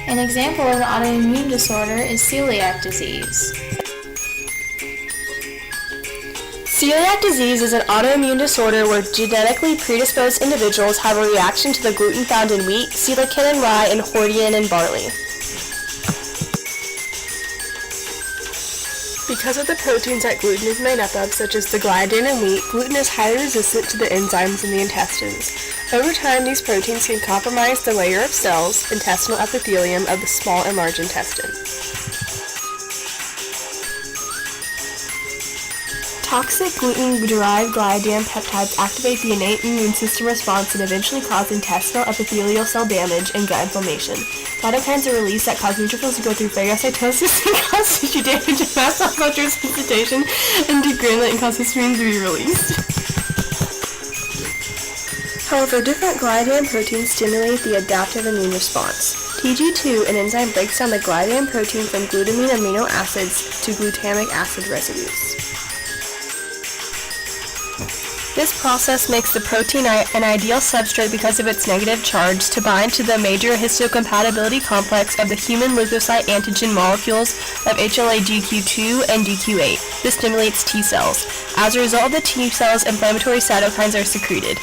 An example of an autoimmune disorder is celiac disease. Celiac disease is an autoimmune disorder where genetically predisposed individuals have a reaction to the gluten found in wheat, silicon in rye, and hordein in barley. Because of the proteins that gluten is made up of, such as the gliadin in wheat, gluten is highly resistant to the enzymes in the intestines. Over time, these proteins can compromise the layer of cells, intestinal epithelium, of the small and large intestine. Toxic gluten-derived gliadin peptides activate the innate immune system response and eventually cause intestinal epithelial cell damage and gut inflammation. Cytokines are released that cause neutrophils to go through phagocytosis and cause tissue damage and mast cell photosensitization and degranulate and cause histamine to be released. However, different gliadin proteins stimulate the adaptive immune response. TG2, an enzyme, breaks down the gliadin protein from glutamine amino acids to glutamic acid residues. This process makes the protein an ideal substrate because of its negative charge to bind to the major histocompatibility complex of the human leukocyte antigen molecules of HLA-GQ2 and GQ8. This stimulates T cells. As a result of the T cells, inflammatory cytokines are secreted.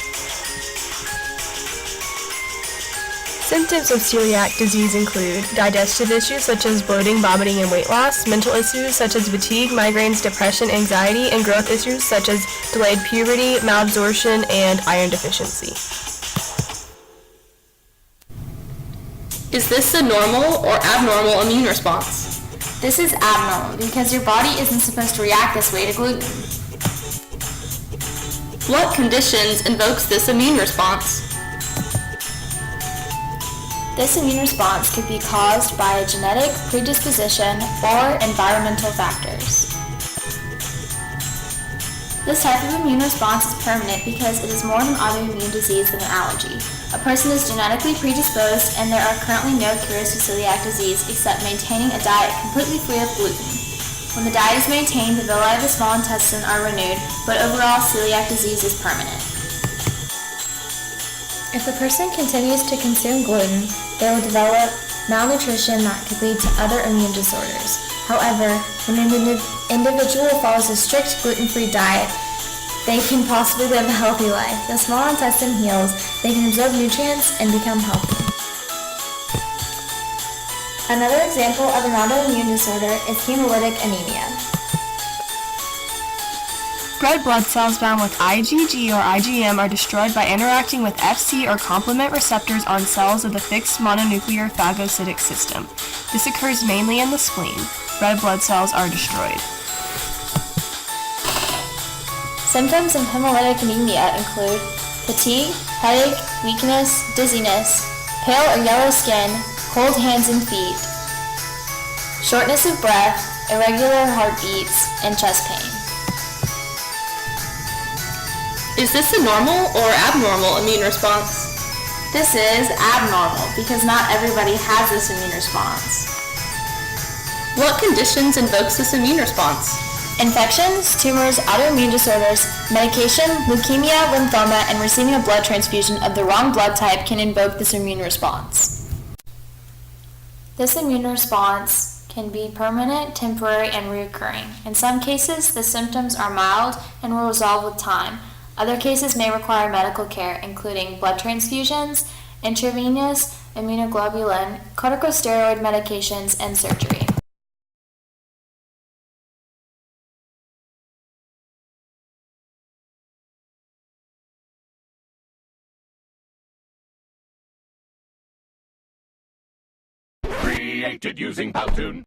Symptoms of celiac disease include digestive issues such as bloating, vomiting, and weight loss, mental issues such as fatigue, migraines, depression, anxiety, and growth issues such as delayed puberty, malabsorption, and iron deficiency. Is this a normal or abnormal immune response? This is abnormal because your body isn't supposed to react this way to gluten. What conditions invokes this immune response? This immune response could be caused by a genetic predisposition or environmental factors. This type of immune response is permanent because it is more of an autoimmune disease than an allergy. A person is genetically predisposed and there are currently no cures for celiac disease except maintaining a diet completely free of gluten. When the diet is maintained, the villi of the small intestine are renewed, but overall celiac disease is permanent. If a person continues to consume gluten, they will develop malnutrition that could lead to other immune disorders. However, when an individual follows a strict gluten-free diet, they can possibly live a healthy life. The small intestine heals, they can absorb nutrients and become healthy. Another example of an autoimmune disorder is hemolytic anemia. Red blood cells bound with IgG or IgM are destroyed by interacting with Fc or complement receptors on cells of the fixed mononuclear phagocytic system. This occurs mainly in the spleen. Red blood cells are destroyed. Symptoms of hemolytic anemia include fatigue, headache, weakness, dizziness, pale or yellow skin, cold hands and feet, shortness of breath, irregular heartbeats, and chest pain. Is this a normal or abnormal immune response? This is abnormal because not everybody has this immune response. What conditions invokes this immune response? Infections, tumors, autoimmune disorders, medication, leukemia, lymphoma, and receiving a blood transfusion of the wrong blood type can invoke this immune response. This immune response can be permanent, temporary, and recurring. In some cases, the symptoms are mild and will resolve with time. Other cases may require medical care, including blood transfusions, intravenous immunoglobulin, corticosteroid medications, and surgery. Created using Powtoon.